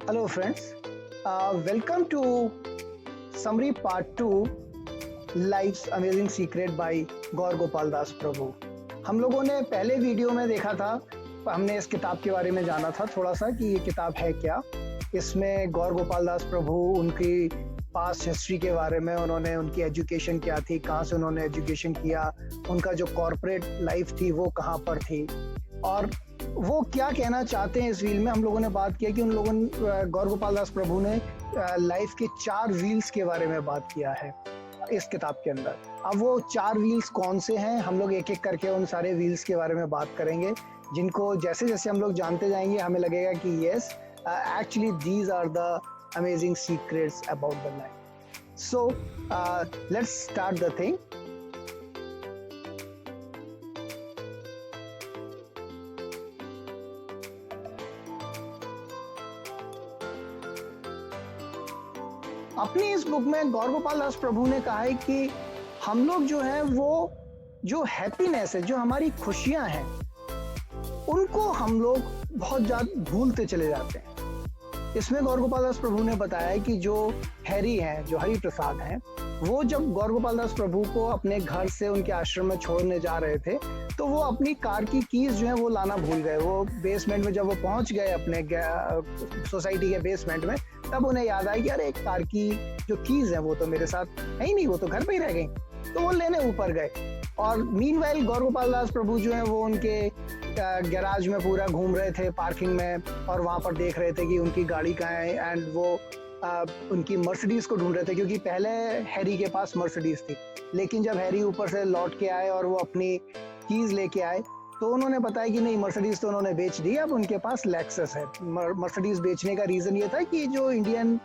Hello, friends. Welcome to Summary Part 2 Life's Amazing Secret by गौर गोपाल दास प्रभु। हम लोगों ने पहले वीडियो में देखा था, हमने इस किताब के बारे में जाना था थोड़ा सा कि ये किताब है क्या। इसमें गौर गोपाल दास प्रभु उनकी पास्ट हिस्ट्री के बारे में, उन्होंने उनकी एजुकेशन क्या थी, कहाँ से उन्होंने एजुकेशन किया, उनका जो कॉर्पोरेट लाइफ थी वो कहाँ पर थी और वो क्या कहना चाहते हैं इस व्हील में। हम लोगों ने बात किया कि उन लोगों ने गौर गोपाल दास प्रभु ने लाइफ के 4 व्हील्स के बारे में बात किया है इस किताब के अंदर। अब वो 4 व्हील्स कौन से हैं, हम लोग एक एक करके उन सारे व्हील्स के बारे में बात करेंगे, जिनको जैसे जैसे हम लोग जानते जाएंगे हमें लगेगा कि yes actually these are the amazing secrets about the life. So let's start the thing. अपनी इस बुक में गौर गोपाल दास प्रभु ने कहा है कि हम लोग जो है वो जो हैप्पीनेस है, जो हमारी खुशियां हैं, उनको हम लोग बहुत ज्यादा भूलते चले जाते हैं। इसमें गौर गोपाल दास प्रभु ने बताया है कि जो हैरी हैं, जो हरि प्रसाद हैं, वो जब गौर गोपाल दास प्रभु को अपने घर से उनके आश्रम में छोड़ने जा रहे थे तो वो अपनी कार की कीज जो है वो लाना भूल गए। वो बेसमेंट में जब वो पहुंच गए अपने सोसाइटी के बेसमेंट में, तब उन्हें याद आया कि अरे कार की जो कीज है वो तो मेरे साथ है ही नहीं, वो तो घर पे ही रह गई। तो वो लेने ऊपर गए और मीनवाइल गौर गोपाल दास प्रभु जो है वो उनके गैराज में पूरा घूम रहे थे, पार्किंग में, और वहां पर देख रहे थे कि उनकी गाड़ी कहाँ है। एंड वो उनकी मर्सिडीज को ढूंढ रहे थे क्योंकि पहले हैरी के पास मर्सिडीज थी, लेकिन जब हैरी ऊपर से लौट के आए और वो अपनी कीज लेके आए तो उन्होंने बताया कि नहीं, मर्सिडीज तो उन्होंने बेच दी, अब उनके पास लेक्सस है। मर्सिडीज बेचने का रीजन ये था कि जो इंडियन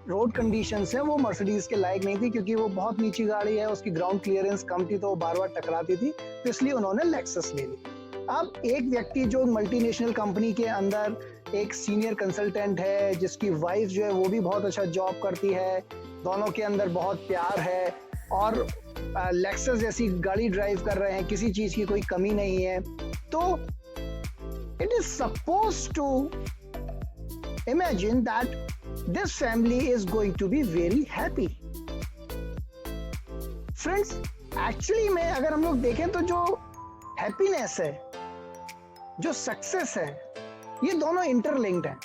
रोड कंडीशंस है वो मर्सिडीज के लायक नहीं थी, क्योंकि वो बहुत नीची गाड़ी है, उसकी ग्राउंड क्लियरेंस कम थी तो वो बार बार टकराती थी, तो इसलिए उन्होंने लेक्सस ले ली। अब एक व्यक्ति जो मल्टीनेशनल कंपनी के अंदर एक सीनियर कंसल्टेंट है, जिसकी वाइफ जो है वो भी बहुत अच्छा जॉब करती है, दोनों के अंदर बहुत प्यार है और लेक्सस जैसी गाड़ी ड्राइव कर रहे हैं, किसी चीज की कोई कमी नहीं है, तो it is suppose to imagine that this family is going to be very happy. Friends, actually में अगर हम लोग देखें तो जो हैप्पीनेस है, जो सक्सेस है, ये दोनों इंटरलिंक्ड हैं।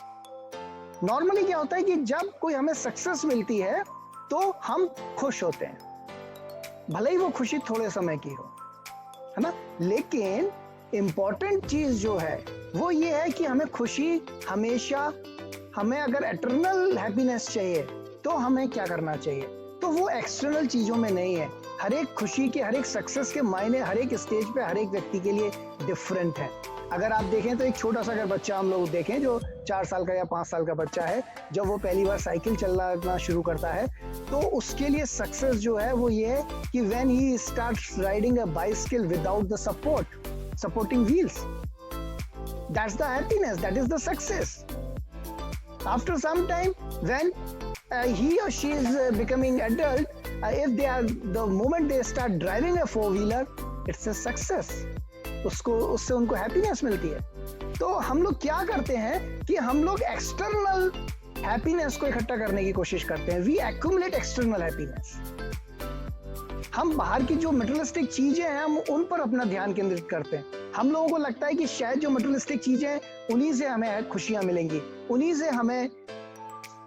नॉर्मली क्या होता है कि जब कोई हमें सक्सेस मिलती है तो हम खुश होते हैं, भले ही वो खुशी थोड़े समय की हो, है ना। लेकिन इंपॉर्टेंट चीज जो है वो ये है कि हमें खुशी हमेशा, हमें अगर एटर्नल हैप्पीनेस चाहिए तो हमें क्या करना चाहिए, तो वो एक्सटर्नल चीजों में नहीं है। हर एक खुशी के, हर एक सक्सेस के मायने हर एक स्टेज पे हर एक व्यक्ति के लिए डिफरेंट है। अगर आप देखें तो एक छोटा सा अगर बच्चा हम लोग देखें जो 4 साल का या 5 साल का बच्चा है, जब वो पहली बार साइकिल चलाना शुरू करता है तो उसके लिए सक्सेस जो है वो ये है कि when he starts riding a bicycle without the supporting wheels, that's the happiness, that is the success. After some time, when he or she is becoming adult, if they are, the moment they start driving a 4-wheeler, it's a success. उससे उनको happiness मिलती है। तो हम लोग क्या करते हैं कि हम लोग एक्सटर्नल हैप्पीनेस को इकट्ठा करने की कोशिश करते हैं। We accumulate external happiness. हम बाहर की जो मटेरियलिस्टिक चीजें हैं हम उन पर अपना ध्यान केंद्रित करते हैं। हम लोगों को लगता है कि शायद जो मटेरियलिस्टिक चीजें हैं उन्हीं से हमें खुशियां मिलेंगी, उन्हीं से हमें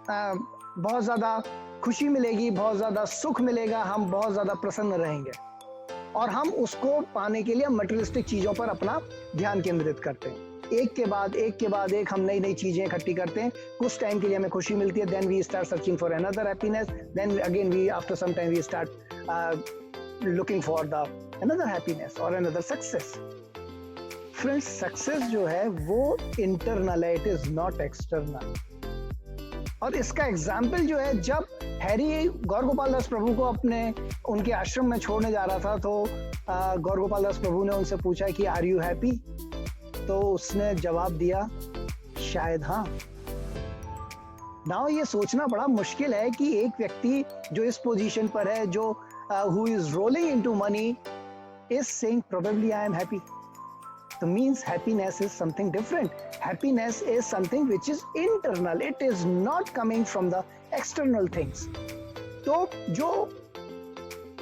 बहुत ज्यादा खुशी मिलेगी, बहुत ज्यादा सुख मिलेगा, हम बहुत ज्यादा प्रसन्न रहेंगे, और हम उसको पाने के लिए मटेरियलिस्टिक चीजों पर अपना ध्यान केंद्रित करते हैं। एक के बाद एक हम नई नई चीजें इकट्ठी करते हैं। कुछ टाइम के लिए हमें खुशी मिलती है, then we start searching for another happiness, then again we after some time we start looking for the another happiness और अनदर सक्सेस। फ्रेंड्स, सक्सेस जो है वो इंटरनल है, इट इज नॉट एक्सटर्नल। और इसका एग्जाम्पल जो है, जब हैरी गौर गोपाल दास प्रभु को अपने उनके आश्रम में छोड़ने जा रहा था तो गौर गोपाल दास प्रभु ने उनसे पूछा कि आर यू हैप्पी, तो उसने जवाब दिया शायद हाँ। नाउ ये सोचना बड़ा मुश्किल है कि एक व्यक्ति जो इस पोजीशन पर है, जो who is rolling into money, is saying probably I am happy. So means happiness is something different. Happiness is something which is internal. It is not coming from the external things. तो जो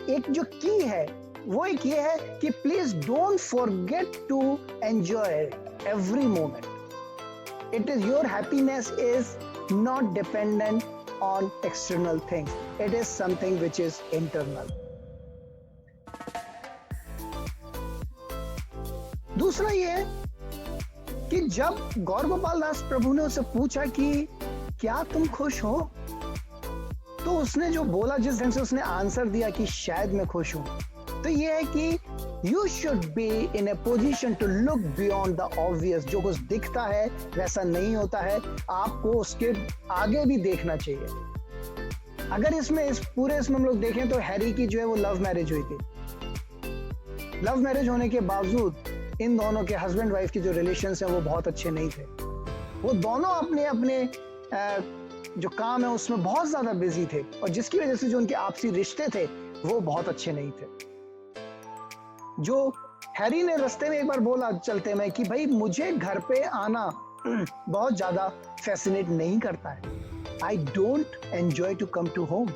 की है वो एक ये है कि please don't forget to enjoy every moment. It is your happiness is not dependent on external things. It is something which is internal. दूसरा ये है कि जब गौर गोपाल दास प्रभु ने उससे पूछा कि क्या तुम खुश हो, तो उसने जो बोला, जिस ढंग से उसने आंसर दिया कि शायद मैं खुश हूं, तो ये है कि you should be in a position to look beyond the obvious. जो कुछ दिखता है वैसा नहीं होता है, आपको उसके आगे भी देखना चाहिए. अगर इस पूरे हम लोग देखें तो हैरी की जो है वो लव मैरिज हुई थी. लव मैरिज होने के बावजूद इन दोनों के हस्बैंड वाइफ की जो रिलेशंस हैं वो बहुत अच्छे नहीं थे. वो दोनों अपने अपने जो काम है उसमें बहुत ज्यादा बिजी थे, और जिसकी वजह से जो उनके आपसी रिश्ते थे वो बहुत अच्छे नहीं थे. जो हैरी ने रास्ते में एक बार बोला चलते में कि भाई मुझे घर पे आना बहुत ज्यादा फैसिनेट नहीं करता है. I don't enjoy to come to home.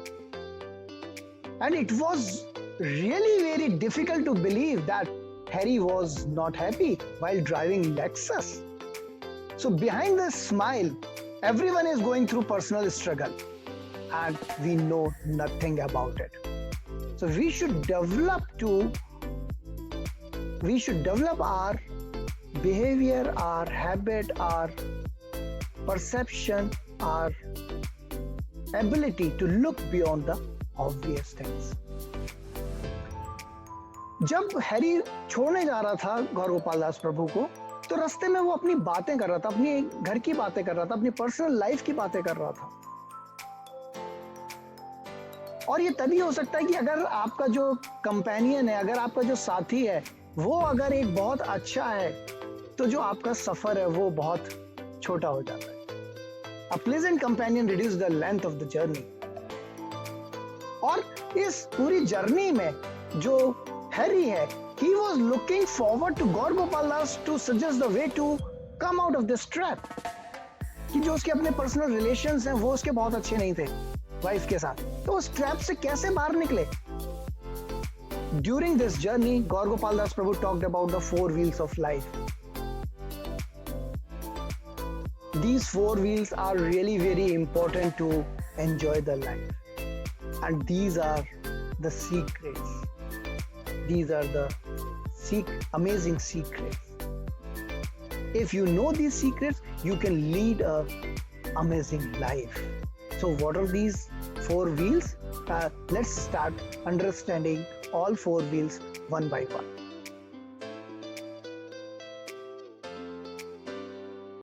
And it was really very difficult to believe that Harry was not happy while driving Lexus. So behind this smile, everyone is going through personal struggle, and we know nothing about it. So we should develop our behavior, our habit, our perception, our ability to look beyond the obvious things. जब Harry छोड़ने जा रहा था गौर गोपाल दास प्रभु को, तो रास्ते में वो अपनी बातें कर रहा था, अपनी घर की बातें कर रहा था, अपनी पर्सनल लाइफ की बातें कर रहा था. और ये तभी हो सकता है कि अगर आपका जो कंपेनियन है, अगर आपका जो साथी है वो अगर एक बहुत अच्छा है, तो जो आपका सफर है वो बहुत छोटा हो जाता है. A pleasant companion reduces the length of the journey. और इस पूरी जर्नी में जो हैरी है, he was looking forward to Gaur Gopal Das to suggest the way to come out of this trap. कि जो उसके अपने पर्सनल रिलेशंस हैं वो उसके बहुत अच्छे नहीं थे वाइफ के साथ, तो उस ट्रैप से कैसे बाहर निकले. During this journey, Gaur Gopal Das Prabhu talked about the 4 wheels of life. These 4 wheels are really very important to enjoy the life, and these are the secrets. These are the amazing secrets. If you know these secrets, you can lead an amazing life. So what are these 4 wheels? Let's start understanding all 4 wheels one by one.